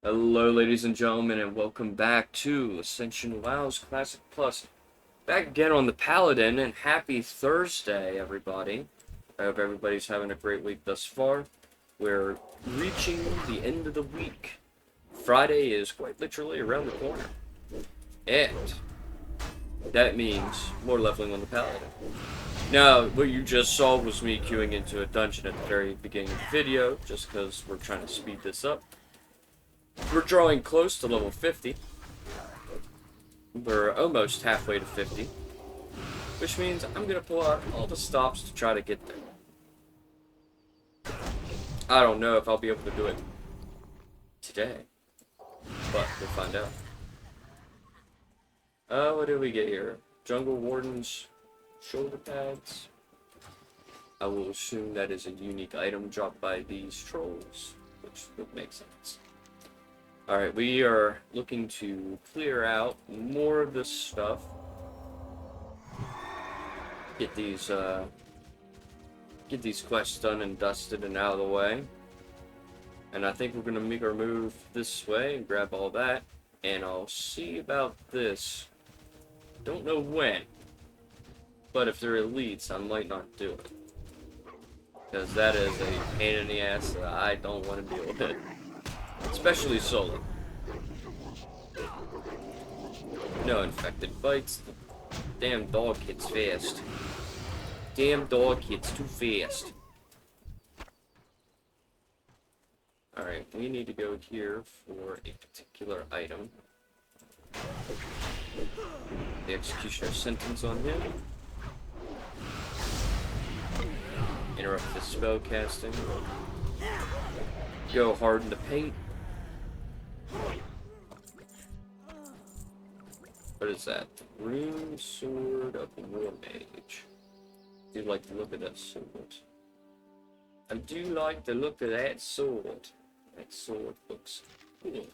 Hello, ladies and gentlemen, and welcome back to Ascension WoW's Classic Plus. Back again on the Paladin, and happy Thursday, everybody. I hope everybody's having a great week thus far. We're reaching the end of the week. Friday is quite literally around the corner. And that means more leveling on the Paladin. Now, what you just saw was me queuing into a dungeon at the very beginning of the video, just because we're trying to speed this up. We're drawing close to level 50. We're almost halfway to 50. Which means I'm going to pull out all the stops to try to get there. I don't know if I'll be able to do it today. But we'll find out. What did we get here? Jungle Warden's shoulder pads. I will assume that is a unique item dropped by these trolls, which would make sense. Alright, we are looking to clear out more of this stuff. Get these quests done and dusted and out of the way. And I think we're gonna make our move this way and grab all that. And I'll see about this. Don't know when. But if they're elites, I might not do it. Because that is a pain in the ass that I don't want to deal with. Especially solo. No infected bites. The damn dog hits fast. Damn dog hits too fast. Alright, we need to go here for a particular item. The executioner sentence on him. Interrupt the spell casting. Go hard in the paint. What is that? Rune Sword of War Mage. I do like the look of that sword. I do like the look of that sword. That sword looks good.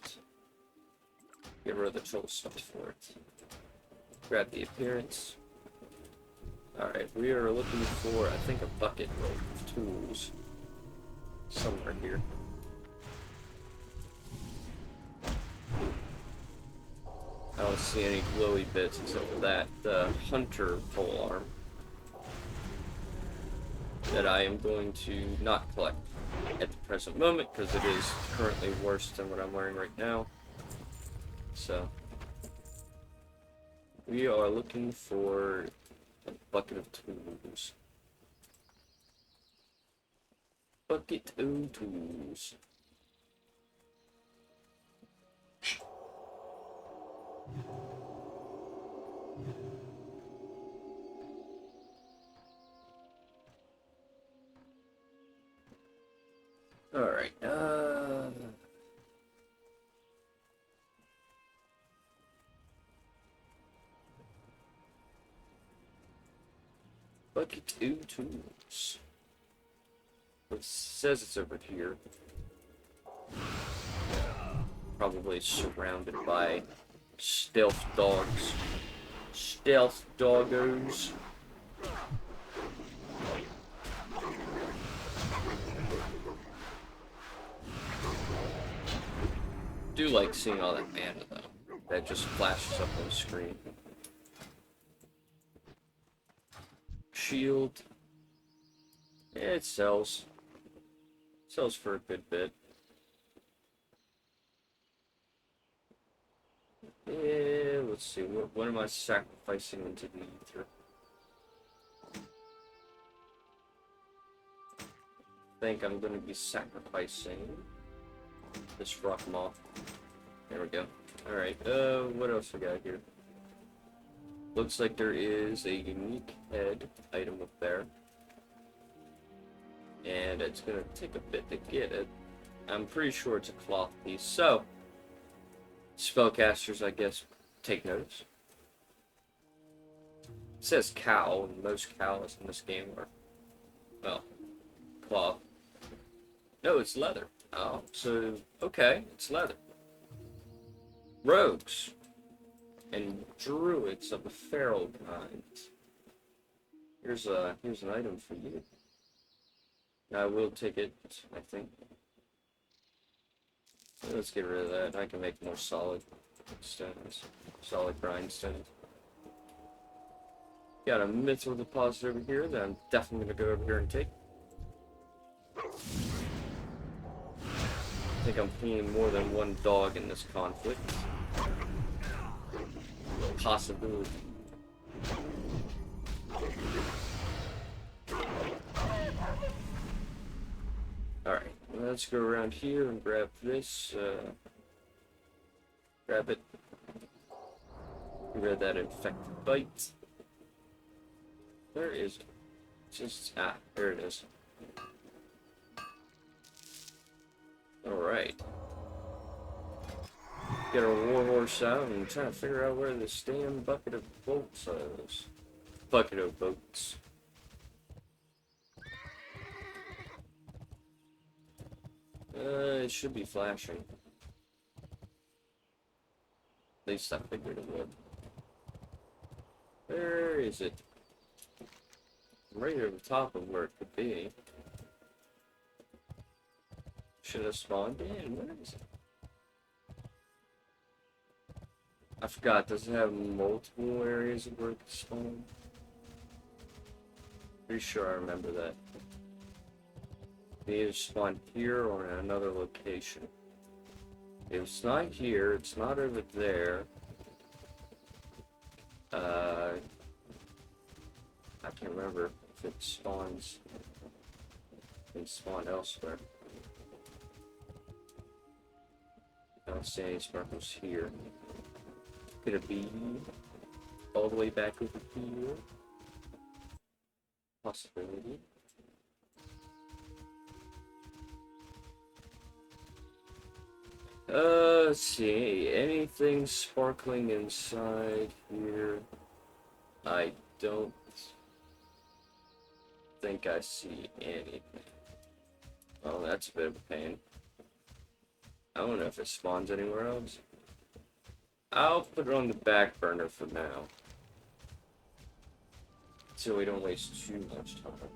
Get rid of the troll stuff for it. Grab the appearance. Alright, we are looking for, I think, a bucket of tools. Somewhere here. I don't see any glowy bits except for that hunter polearm that I am going to not collect at the present moment because it is currently worse than what I'm wearing right now. So we are looking for a bucket of tools. Bucket of tools. Alright, bucket of tools. It says it's over here. Probably surrounded by stealth dogs. Stealth doggos. Do like seeing all that mana though. That just flashes up on the screen. Shield. Yeah, it sells. Sells for a good bit. Yeah, let's see. What am I sacrificing into the ether? I think I'm going to be sacrificing this rock moth. There we go. Alright, what else we got here? Looks like there is a unique head item up there. And it's going to take a bit to get it. I'm pretty sure it's a cloth piece. So, spellcasters, I guess, take notice. It says cow, and most cows in this game are, well, cloth. No, it's leather. Oh, so, okay, it's leather. Rogues and druids of the feral kind. Here's an item for you. I will take it, I think. Let's get rid of that. I can make more solid stones. Solid grindstones. Got a mithril deposit over here that I'm definitely going to go over here and take. I think I'm seeing more than one dog in this conflict. Possibility. Alright, let's go around here and grab this. Grab it. Get rid of that infected bite. Where is it? Just, there it is. Alright. Get our warhorse out and try to figure out where this damn bucket of bolts is. Bucket of boats. It should be flashing. At least I figured it would. Where is it? I'm right over the top of where it could be. Should have spawned in. Where is it? I forgot. Does it have multiple areas of where it could spawn? Pretty sure I remember that. It either spawn here or in another location. If it's not here, it's not over there. I can't remember if it spawns. It can spawn elsewhere. I don't see any sparkles here. Could it be all the way back over here? Possibility. Let's see. Anything sparkling inside here? I don't think I see anything. Oh, that's a bit of a pain. I don't know if it spawns anywhere else. I'll put it on the back burner for now, so we don't waste too much time.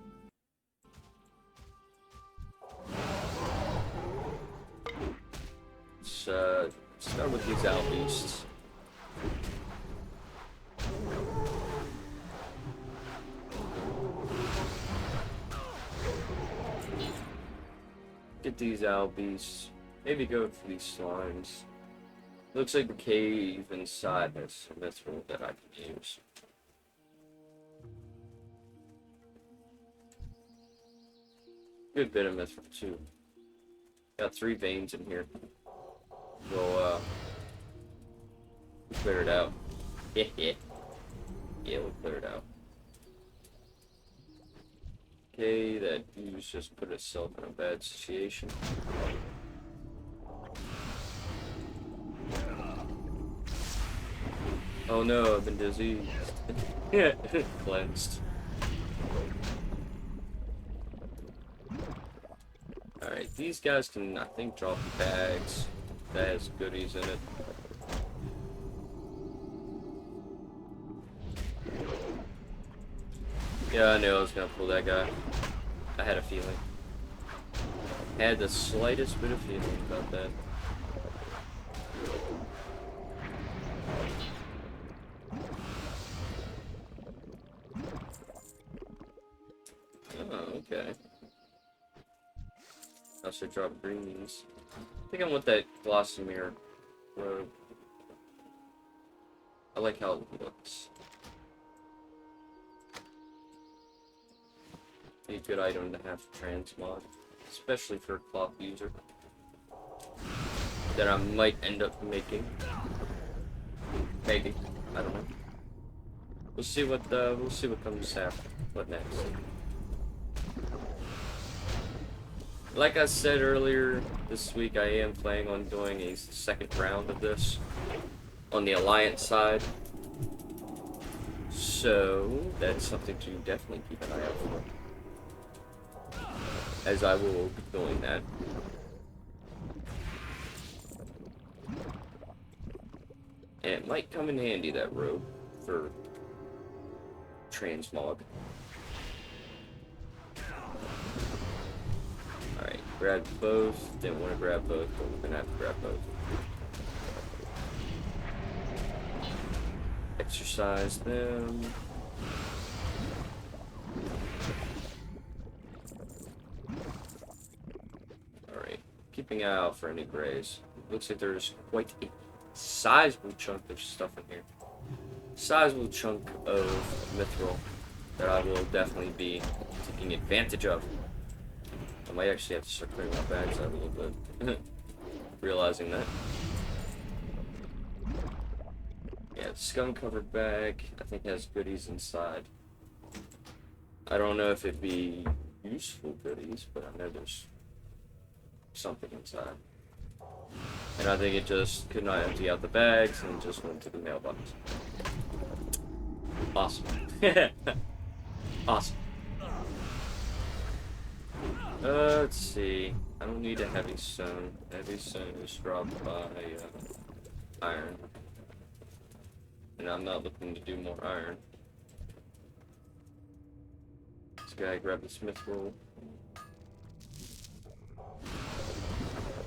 Let's start with these owl beasts. Get these owl beasts. Maybe go for these slimes. Looks like the cave inside has some mithril that I can use. Good bit of mithril too. Got 3 veins in here. We'll clear it out. Yeah, we'll clear it out. Okay, that ooze just put itself in a bad situation. Oh no, I've been diseased. Yeah, cleansed. Alright, these guys can, I think, drop bags that has goodies in it. Yeah, I knew I was gonna pull that guy. I had a feeling. I had the slightest bit of feeling about that. Oh, okay. I also drop greens. I think I want that Glossamere robe. I like how it looks. Be a good item to have for transmog, especially for a cloth user that I might end up making. Maybe, I don't know. We'll see what comes after. What next? Like I said earlier this week, I am planning on doing a second round of this on the Alliance side. So that's something to definitely keep an eye out for, as I will be doing that. And it might come in handy, that robe, for transmog. Alright, Grab both. Didn't want to grab both, but we're gonna have to grab both. Exercise them. Alright. Keeping an eye out for any grays. Looks like there's quite a sizable chunk of stuff in here. Sizable chunk of mithril that I will definitely be taking advantage of. I might actually have to start clearing my bags out a little bit. Realizing that. Yeah, scum covered bag, I think has goodies inside. I don't know if it'd be useful goodies, but I know there's something inside. And I think it just could not empty out the bags and just went to the mailbox. Awesome. Awesome. Let's see. I don't need a heavy stone. Heavy stone is dropped by iron. And I'm not looking to do more iron. This guy grab the smith roll.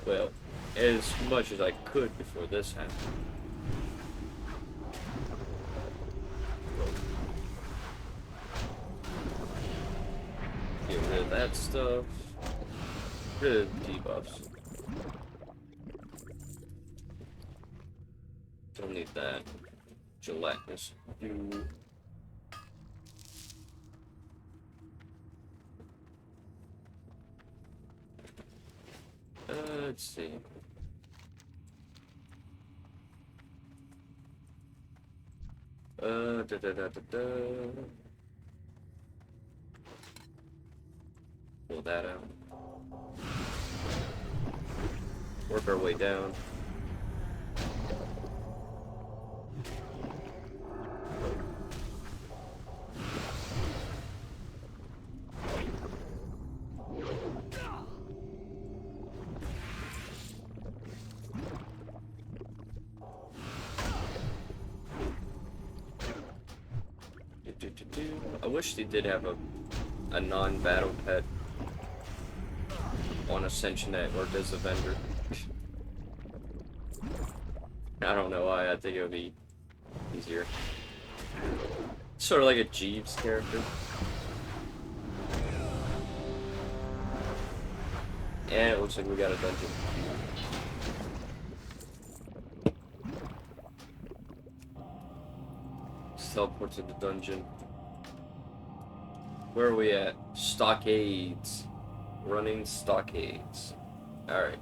Well, as much as I could before this happened. Get rid of that stuff. Get rid of the debuffs. Don't need that. Gelatinous. Let's see. Pull that out. Work our way down. I wish they did have a non-battle pet on Ascension that worked as a vendor. I don't know why. I think it would be easier. Sort of like a Jeeves character. And it looks like we got a dungeon. Teleport to the dungeon. Where are we at? Stockades. Running stockades. Alright.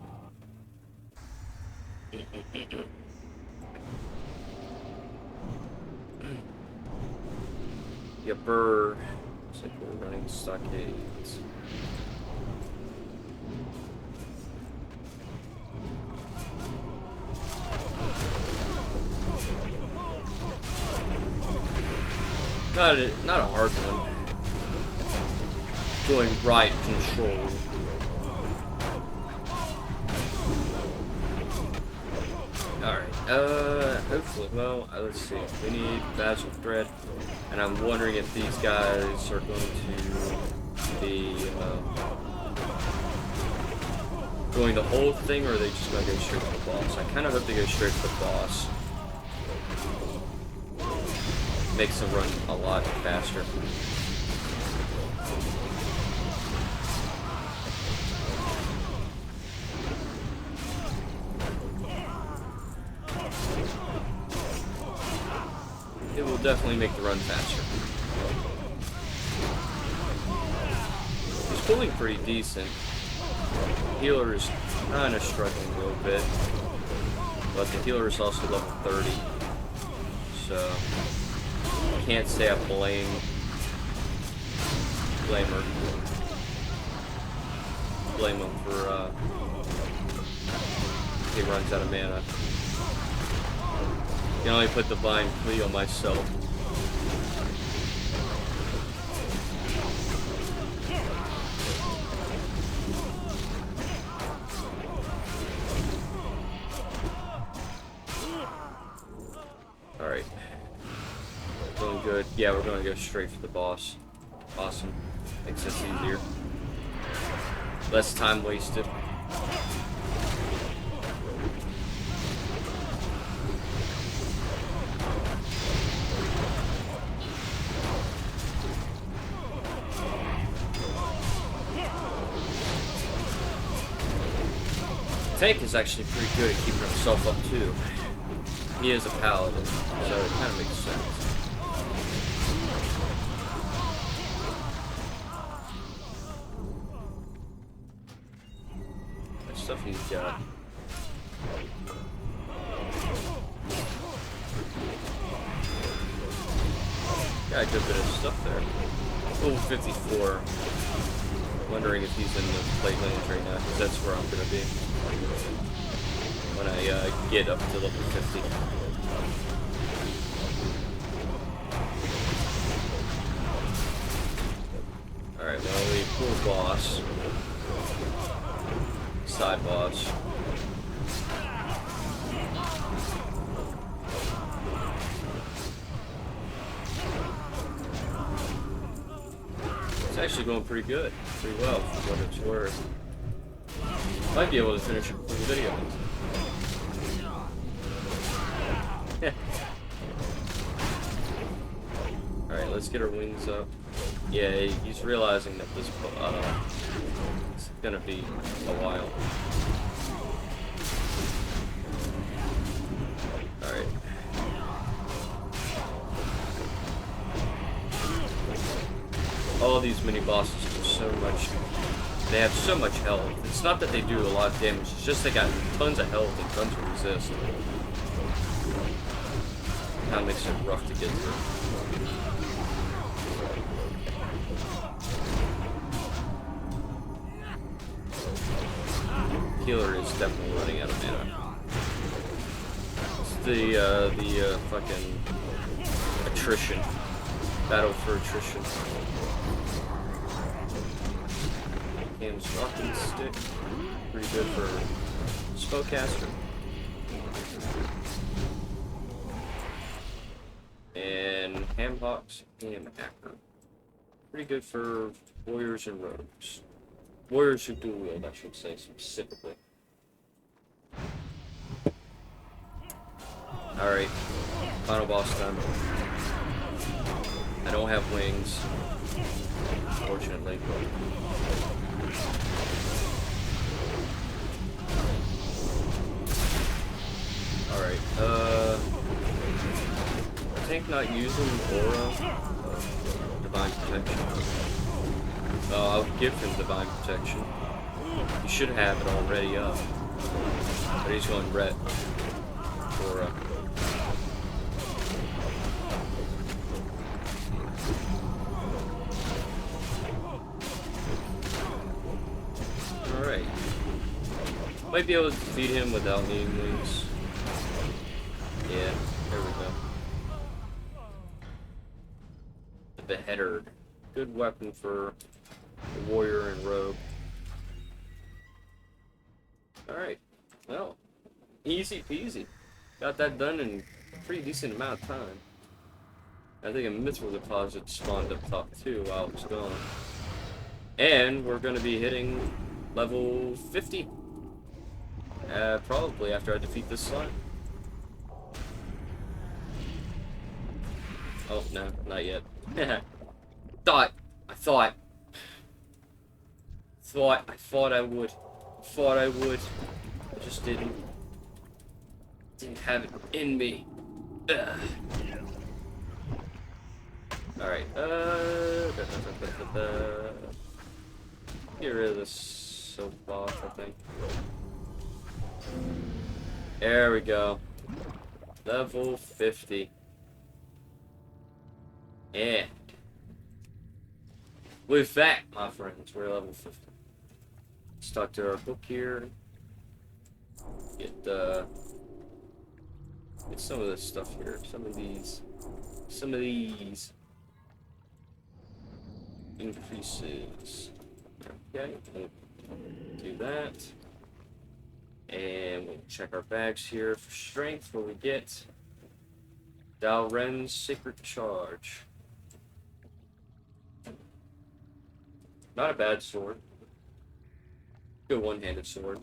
Yipper. Looks like we're running stockades. Not a hard one. Doing right control. Alright, hopefully, well, let's see. We need basil thread, and I'm wondering if these guys are going to be doing the whole thing, or are they just going to go straight to the boss? I kind of hope they go straight to the boss. Makes them run a lot faster. It will definitely make the run faster. He's pulling pretty decent. Healer is kind of struggling a little bit, but the healer is also level 30, so can't say I blame her. Blame him for he runs out of mana. I can only put Divine Plea on myself. Alright. Going good. Yeah, we're gonna go straight for the boss. Awesome. Makes this easier. Less time wasted. Tank is actually pretty good at keeping himself up too. He is a paladin, so it kind of makes sense. What stuff he's got? Got a good bit of stuff there. Level 54. Wondering if he's in the plate lanes right now, because that's where I'm gonna be when I get up to level 50. Alright, well, we pull boss. Side boss. It's actually going pretty good. Pretty well, for what it's worth. Might be able to finish it before the video ends. Alright, let's get our wings up. Yeah, he's realizing that this it's gonna be a while. Alright. All these mini bosses do so much. They have so much health. It's not that they do a lot of damage, it's just they got tons of health and tons of resist. That makes it rough to get through. Healer is definitely running out of mana. It's the fucking attrition. Battle for attrition. Game's rocking stick. Pretty good for spellcaster. And hamhocks and hacker. Pretty good for warriors and rogues. Warriors who dual wield, I should say, specifically. Alright, final boss time. I don't have wings, unfortunately. Alright, I think not using Aura, Divine Protection. I'll give him Divine Protection. He should have it already up. But he's going red. Aura. Alright. Might be able to defeat him without needing wings. Yeah, there we go. The Beheader. Good weapon for the warrior and rogue. Alright. Well, easy peasy. Got that done in a pretty decent amount of time. I think a mithril deposit spawned up top too while it was gone. And we're going to be hitting level 50. Probably after I defeat this slime. Oh, no, not yet. I thought I would. I just didn't have it in me. Ugh. Alright, get rid of this soapbox, I think. There we go. Level 50. And with that, my friends, we're level 50. Let's talk to our book here. Get some of this stuff here. Some of these increases. Okay, we'll do that. And we'll check our bags here for strength, where we get Dalren's Sacred Charge. Not a bad sword. good one-handed sword.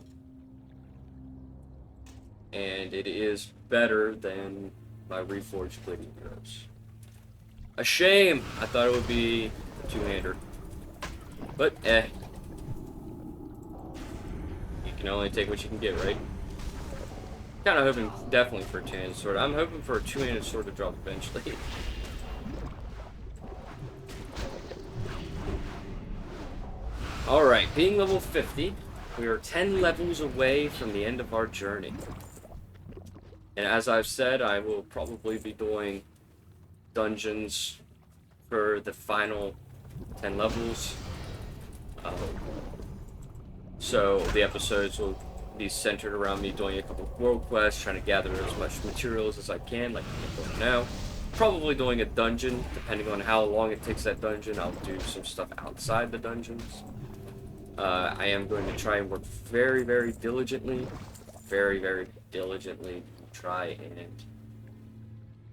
And it is better than my reforged bleeding heroes. A shame! I thought it would be a two-hander. But, You can only take what you can get, right? Kind of hoping definitely for a two-handed sword. I'm hoping for a two-handed sword to drop eventually. Alright, being level 50, we are 10 levels away from the end of our journey. And as I've said, I will probably be doing dungeons for the final 10 levels. So the episodes will be centered around me doing a couple of world quests, trying to gather as much materials as I can, like I'm doing now. Probably doing a dungeon, depending on how long it takes that dungeon. I'll do some stuff outside the dungeons. I am going to try and work very, very diligently, try and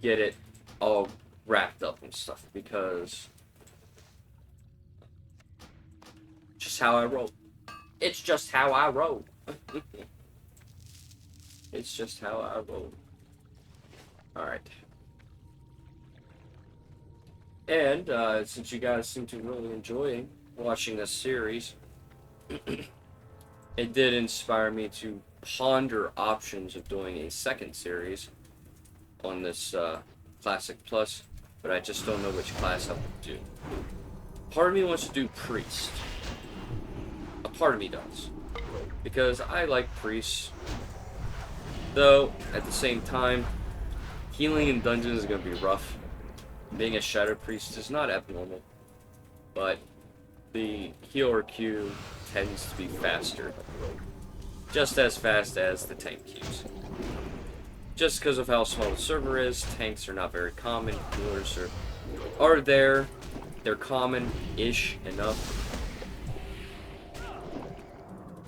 get it all wrapped up and stuff, because just how I roll. It's just how I roll. It's just how I roll. Alright. And, since you guys seem to really enjoy watching this series, it did inspire me to ponder options of doing a second series on this, Classic Plus, but I just don't know which class I would do. Part of me wants to do Priest. A part of me does. Because I like priests. Though, at the same time, healing in dungeons is going to be rough. Being a Shadow Priest is not abnormal. But the healer queue tends to be faster. Just as fast as the tank queues. Just because of how small the server is, tanks are not very common. Healers are there. They're common-ish enough.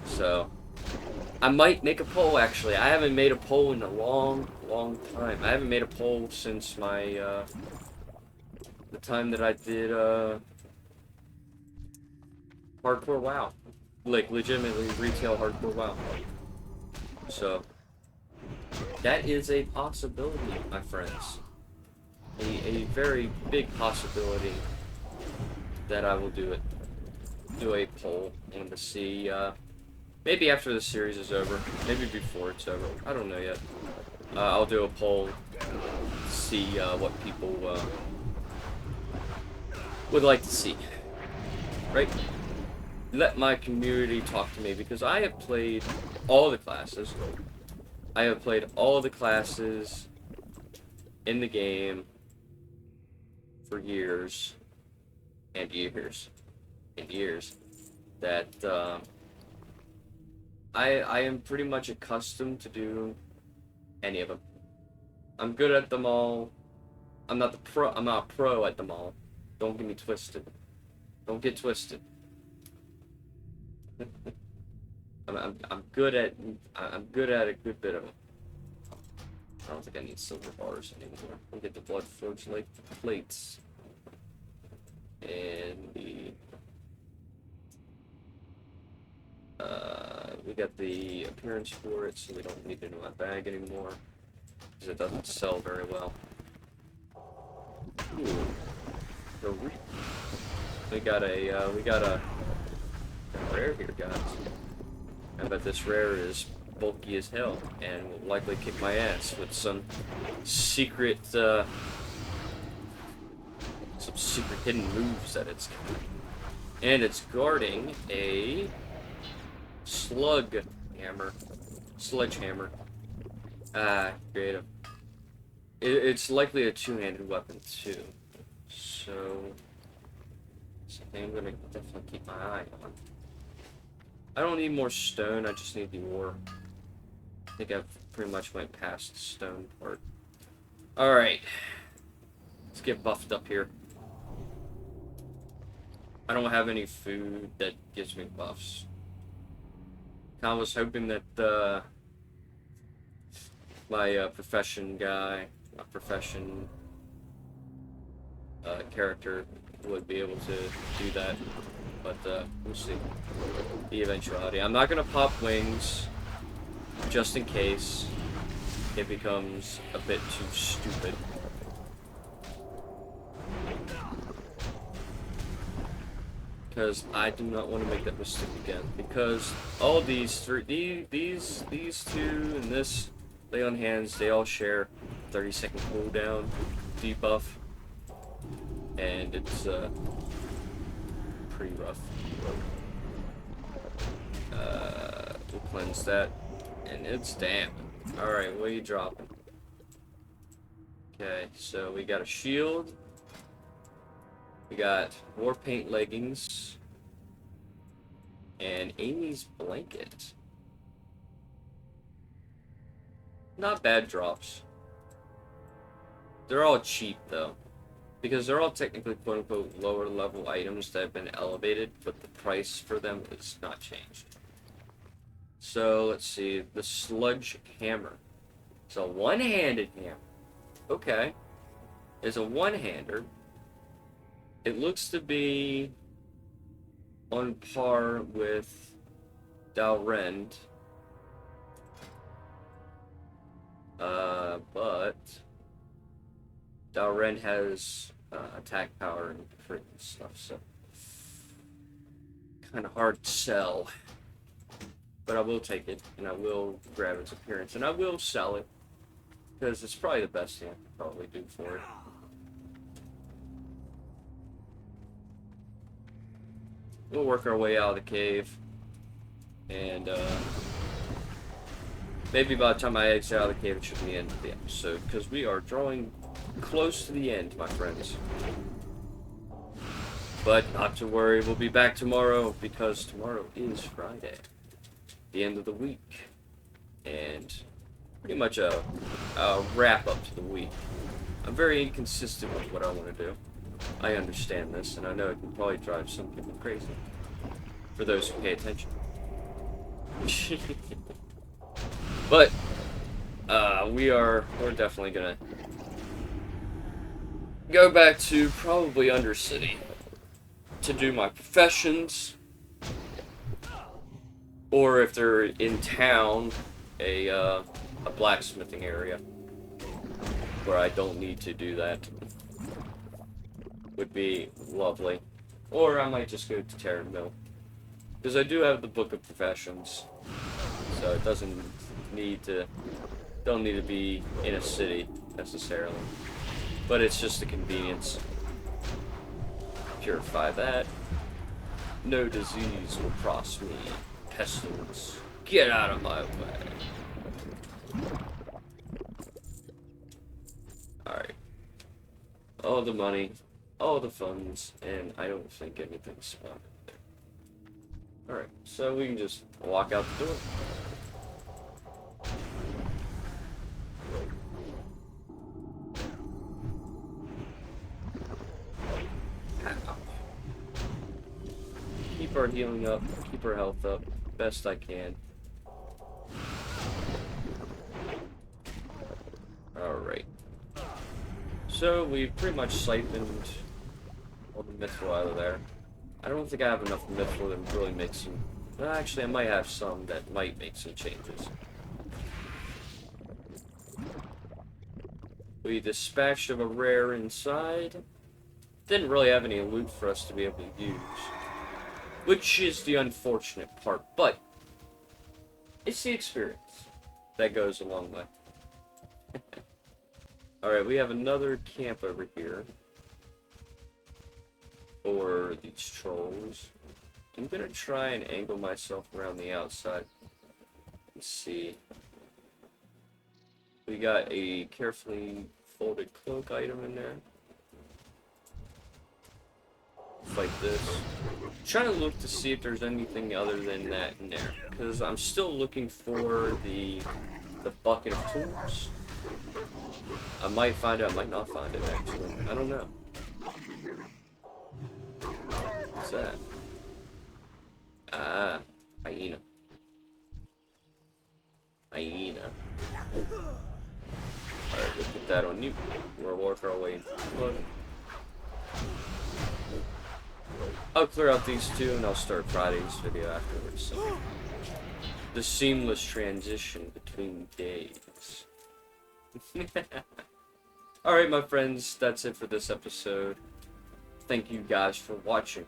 So, I might make a poll, actually. I haven't made a poll in a long, long time. I haven't made a poll since my, the time that I did, Hardcore WoW. Like, legitimately retail Hardcore WoW. So, that is a possibility, my friends. A very big possibility that I will do it. Do a poll and to see, maybe after the series is over, maybe before it's over, I don't know yet. I'll do a poll to see what people would like to see, right? Let my community talk to me, because I have played all the classes. I have played all the classes in the game for years and years and years. That I am pretty much accustomed to do any of them. I'm good at them all. I'm not a pro at them all. Don't get me twisted. Don't get twisted. I'm good at a good bit of them. I don't think I need silver bars anymore. We'll get the blood forged like plates. And we got the appearance for it, so we don't need it in my bag anymore, because it doesn't sell very well. Ooh. We got a rare here, guys. I bet this rare is bulky as hell and will likely kick my ass with some secret hidden moves that it's got. And it's guarding a sledgehammer. Creative. It's likely a two-handed weapon too. So something I'm gonna definitely keep my eye on. I don't need more stone, I just need the ore. I think I've pretty much went past the stone part. Alright. Let's get buffed up here. I don't have any food that gives me buffs. I was hoping that my profession character would be able to do that. But we'll see. The eventuality. I'm not gonna pop wings, just in case it becomes a bit too stupid. Because I do not want to make that mistake again. Because all these three, these two, and this lay on hands, they all share 30-second cooldown debuff, and it's pretty rough. We'll cleanse that, and it's damn. All right, what are you dropping? Okay, so we got a shield. We got war paint leggings and Amy's blanket. Not bad drops. They're all cheap though, because they're all technically quote unquote lower level items that have been elevated, but the price for them is not changed. So let's see, the sludge hammer. It's a one-handed hammer. Okay, it's a one-hander. It looks to be on par with Dalrend, but Dalrend has attack power and crit and stuff, so kind of hard to sell. But I will take it, and I will grab its appearance, and I will sell it, because it's probably the best thing I could probably do for it. We'll work our way out of the cave, and maybe by the time I exit out of the cave, it should be the end of the episode, because we are drawing close to the end, my friends. But not to worry, we'll be back tomorrow, because tomorrow is Friday, the end of the week, and pretty much a wrap-up to the week. I'm very inconsistent with what I want to do. I understand this, and I know it can probably drive some people crazy. For those who pay attention. But we're definitely gonna go back to probably Undercity to do my professions, or if they're in town, a blacksmithing area where I don't need to do that. Would be lovely. Or I might just go to Terran Mill, because I do have the Book of Professions, so it don't need to be in a city necessarily, but it's just a convenience. Purify that. No disease will cross me. Pestilence, get out of my way. Alright. All the money, all the funds, and I don't think anything's spotted there. Alright, so we can just walk out the door. Ow. Keep our healing up, keep our health up, best I can. Alright. So we've pretty much siphoned all the mithril out of there. I don't think I have enough mithril to really make some... Well, actually, I might have some that might make some changes. We dispatched of a rare inside. Didn't really have any loot for us to be able to use, which is the unfortunate part, but it's the experience that goes a long way. Alright, we have another camp over here for these trolls. I'm gonna try and angle myself around the outside. Let's see. We got a carefully folded cloak item in there. Like this. I'm trying to look to see if there's anything other than that in there, because I'm still looking for the bucket of tools. I might find it, I might not find it actually. I don't know. What's that? Ah, hyena. Hyena. Alright, we'll put that on you. We'll work our way. I'll clear out these two and I'll start Friday's video afterwards. So. The seamless transition between days. Alright, my friends, that's it for this episode. Thank you guys for watching.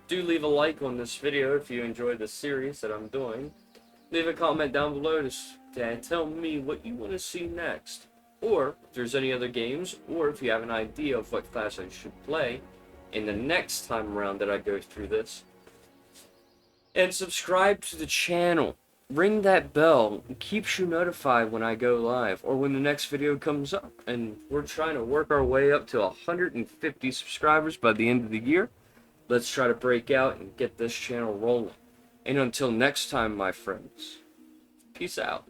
Do leave a like on this video if you enjoyed the series that I'm doing. Leave a comment down below to tell me what you want to see next. Or if there's any other games, or if you have an idea of what class I should play in the next time around that I go through this. And subscribe to the channel. Ring that bell. It keeps you notified when I go live or when the next video comes up. And we're trying to work our way up to 150 subscribers by the end of the year. Let's try to break out and get this channel rolling. And until next time, my friends, peace out.